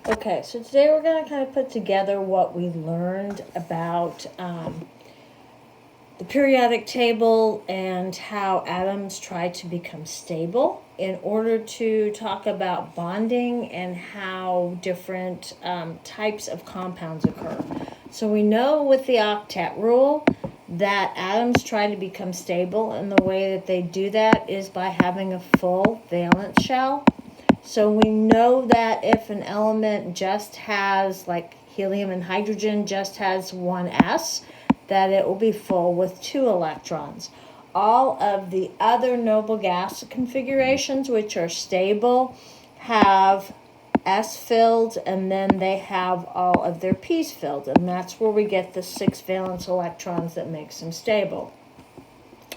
Okay, so today we're going to kind of put together what we learned about the periodic table and how atoms try to become stable in order to talk about bonding and how different types of compounds occur. So we know with the octet rule that atoms try to become stable, and the way that they do that is by having a full valence shell. So we know that if an element just has, like helium and hydrogen, just has one s, that it will be full with 2 electrons. All of the other noble gas configurations, which are stable, have s filled, and then they have all of their p's filled, and that's where we get the 6 valence electrons that makes them stable.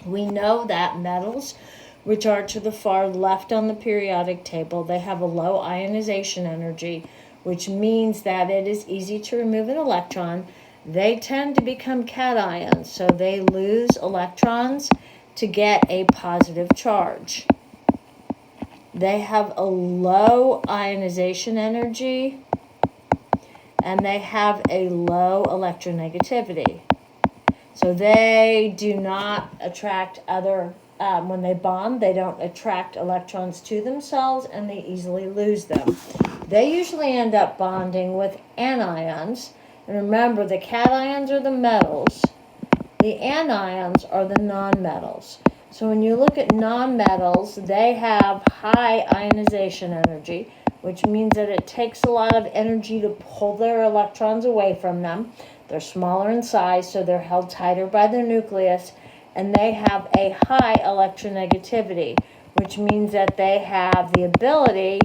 We know that metals, which are to the far left on the periodic table, they have a low ionization energy, which means that it is easy to remove an electron. They tend to become cations, so they lose electrons to get a positive charge. They have a low ionization energy, and they have a low electronegativity. So they do not attract other, when they bond, they don't attract electrons to themselves, and they easily lose them. They usually end up bonding with anions. And remember, the cations are the metals. The anions are the nonmetals. So when you look at nonmetals, they have high ionization energy, which means that it takes a lot of energy to pull their electrons away from them. They're smaller in size, so they're held tighter by their nucleus, and they have a high electronegativity, which means that they have the ability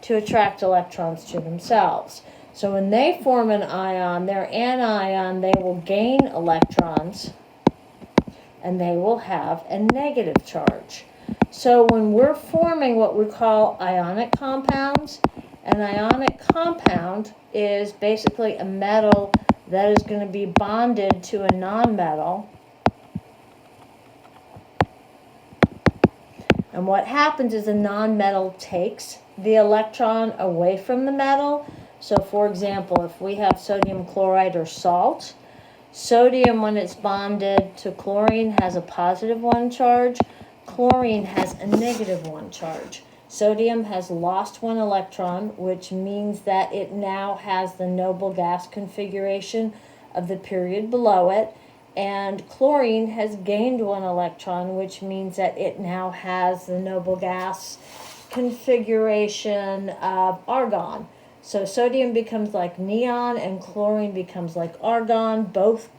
to attract electrons to themselves. So when they form an ion, their anion, they will gain electrons, and they will have a negative charge. So when we're forming what we call ionic compounds, an ionic compound is basically a metal that is going to be bonded to a nonmetal. And what happens is a nonmetal takes the electron away from the metal. So for example, if we have sodium chloride or salt, sodium, when it's bonded to chlorine, has a positive 1 charge. Chlorine has a negative 1 charge. Sodium has lost 1 electron, which means that it now has the noble gas configuration of the period below it. And chlorine has gained 1 electron, which means that it now has the noble gas configuration of argon. So sodium becomes like neon and chlorine becomes like argon. Both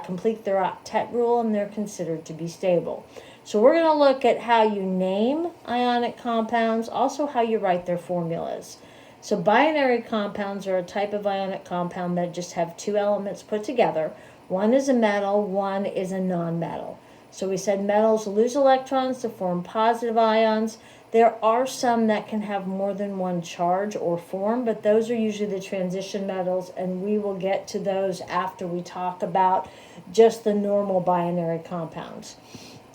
complete their octet rule, and they're considered to be stable. So we're going to look at how you name ionic compounds, also how you write their formulas. So binary compounds are a type of ionic compound that just have 2 elements put together. One is a metal, one is a nonmetal. So we said metals lose electrons to form positive ions. There are some that can have more than 1 charge or form, but those are usually the transition metals, and we will get to those after we talk about just the normal binary compounds.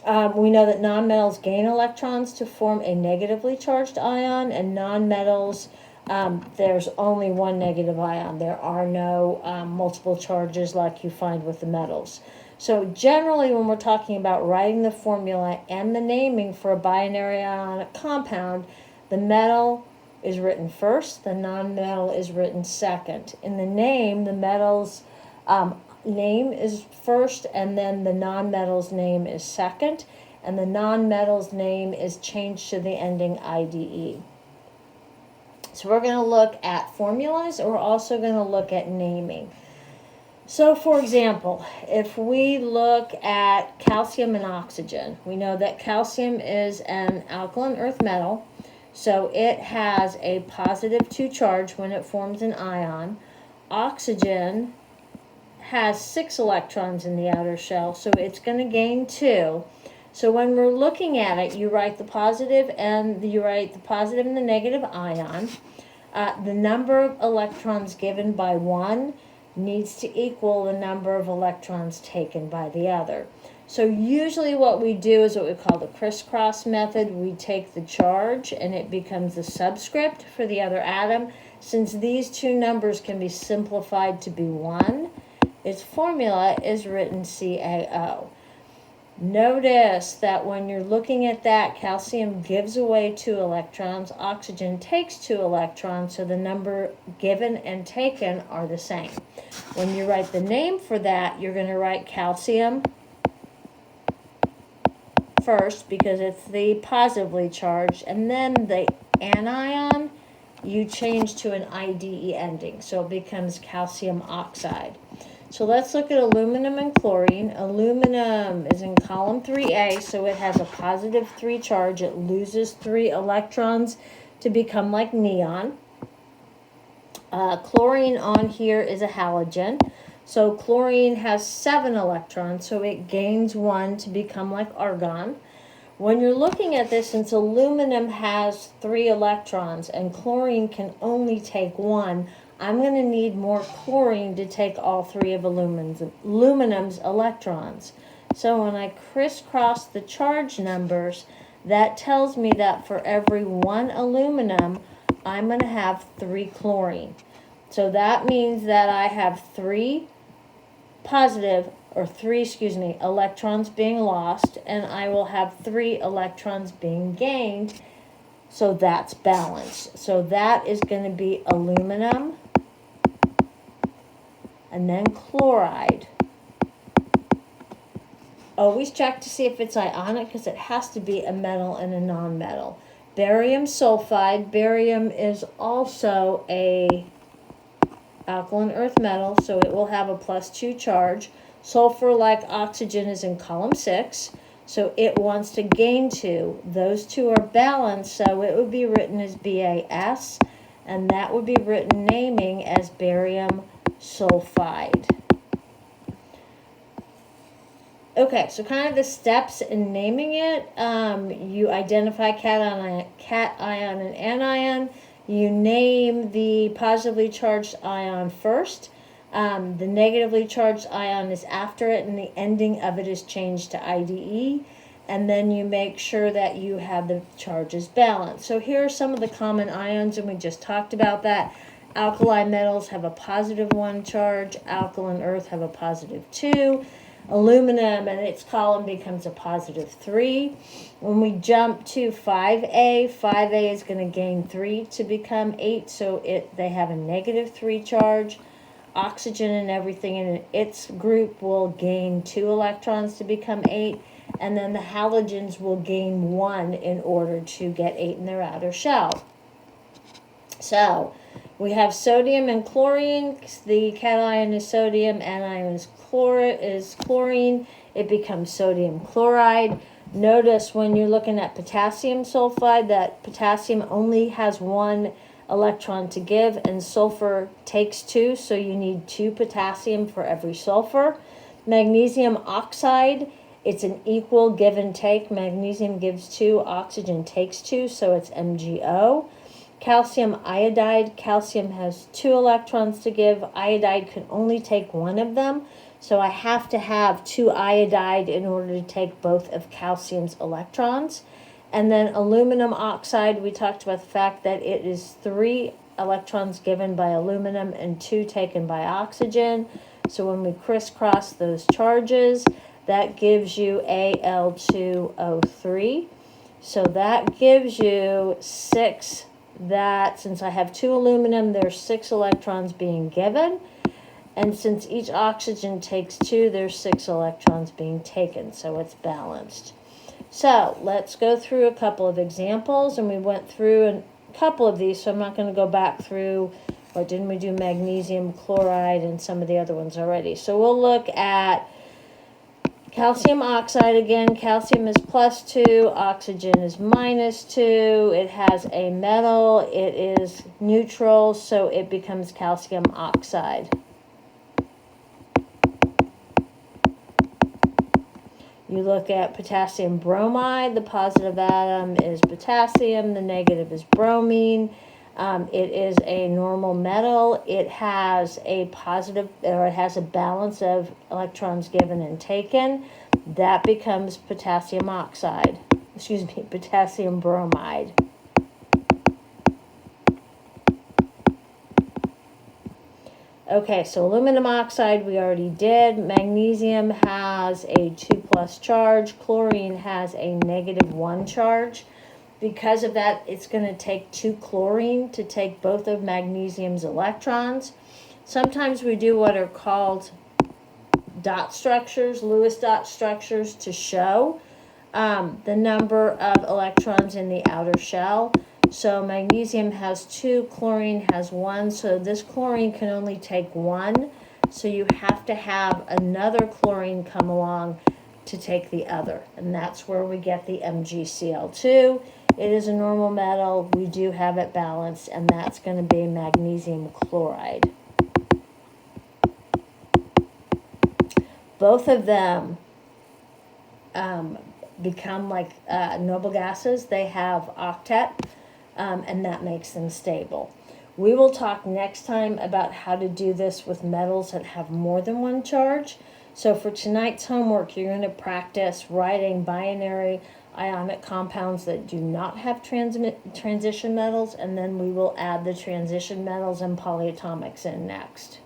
We know that nonmetals gain electrons to form a negatively charged ion, and nonmetals, there's only 1 negative ion. There are no multiple charges like you find with the metals. So generally, when we're talking about writing the formula and the naming for a binary ionic compound, the metal is written first, the nonmetal is written second. In the name, the metal's name is first, and then the nonmetal's name is second, and the nonmetal's name is changed to the ending IDE. So we're going to look at formulas, and we're also going to look at naming. So for example, if we look at calcium and oxygen, we know that calcium is an alkaline earth metal, so it has a positive 2 charge when it forms an ion. Oxygen has 6 electrons in the outer shell, so it's going to gain 2. So when we're looking at it, you write the positive and the negative ion. The number of electrons given by one needs to equal the number of electrons taken by the other. So usually what we do is what we call the crisscross method. We take the charge and it becomes the subscript for the other atom. Since these two numbers can be simplified to be 1, its formula is written CaO. Notice that when you're looking at that, calcium gives away 2 electrons, oxygen takes 2 electrons, so the number given and taken are the same. When you write the name for that, you're going to write calcium first because it's the positively charged, and then the anion you change to an IDE ending, so it becomes calcium oxide. So let's look at aluminum and chlorine. Aluminum is in column 3A, so it has a positive 3 charge. It loses 3 electrons to become like neon. Chlorine on here is a halogen. So chlorine has 7 electrons, so it gains 1 to become like argon. When you're looking at this, since aluminum has 3 electrons and chlorine can only take 1, I'm going to need more chlorine to take all 3 of aluminum's electrons. So when I crisscross the charge numbers, that tells me that for every 1 aluminum, I'm going to have 3 chlorine. So that means that I have 3 electrons being lost, and I will have 3 electrons being gained. So that's balanced. So that is going to be aluminum and then chloride. Always check to see if it's ionic because it has to be a metal and a non-metal. Barium sulfide. Barium is also a alkaline earth metal, so it will have a +2 charge. Sulfur, like oxygen, is in column 6, so it wants to gain 2. Those two are balanced, so it would be written as BAS, and that would be written naming as barium sulfide. Okay, so kind of the steps in naming it. You identify cation and anion. You name the positively charged ion first. The negatively charged ion is after it, and the ending of it is changed to IDE. And then you make sure that you have the charges balanced. So here are some of the common ions, and we just talked about that. Alkali metals have a +1 charge. Alkaline earth have a +2. Aluminum and its column becomes a +3. When we jump to 5A, 5A is going to gain 3 to become 8, so they have a -3 charge. Oxygen and everything in its group will gain 2 electrons to become 8, and then the halogens will gain 1 in order to get 8 in their outer shell. So we have sodium and chlorine. The cation is sodium, anion is chlorine. It becomes sodium chloride. Notice when you're looking at potassium sulfide that potassium only has 1 electron to give, and sulfur takes 2, so you need 2 potassium for every sulfur. Magnesium oxide, it's an equal give and take. Magnesium gives 2, oxygen takes 2, so it's MgO. Calcium iodide, calcium has 2 electrons to give. Iodide can only take 1 of them, so I have to have 2 iodide in order to take both of calcium's electrons. And then aluminum oxide, we talked about the fact that it is 3 electrons given by aluminum and 2 taken by oxygen. So when we crisscross those charges, that gives you Al2O3. So that gives you 6. That since I have 2 aluminum, there's 6 electrons being given. And since each oxygen takes 2, there's 6 electrons being taken. So it's balanced. So let's go through a couple of examples. And we went through a couple of these, so I'm not going to go back through, or didn't we do magnesium chloride and some of the other ones already? So we'll look at calcium oxide again. Calcium is +2, oxygen is -2. It has a metal, it is neutral, so it becomes calcium oxide. You look at potassium bromide, the positive atom is potassium, the negative is bromine. It is a normal metal. It has a positive, or it has a balance of electrons given and taken. That becomes potassium oxide. Excuse me, potassium bromide. Okay, so aluminum oxide we already did. Magnesium has a 2+ charge. Chlorine has a -1 charge. Because of that, it's going to take 2 chlorine to take both of magnesium's electrons. Sometimes we do what are called dot structures, Lewis dot structures, to show the number of electrons in the outer shell. So magnesium has 2, chlorine has 1, so this chlorine can only take 1. So you have to have another chlorine come along to take the other. And that's where we get the MgCl2. It is a normal metal. We do have it balanced, and that's going to be magnesium chloride. Both of them become like noble gases. They have octet, and that makes them stable. We will talk next time about how to do this with metals that have more than 1 charge. So for tonight's homework, you're going to practice writing binary ionic compounds that do not have transition metals, and then we will add the transition metals and polyatomics in next.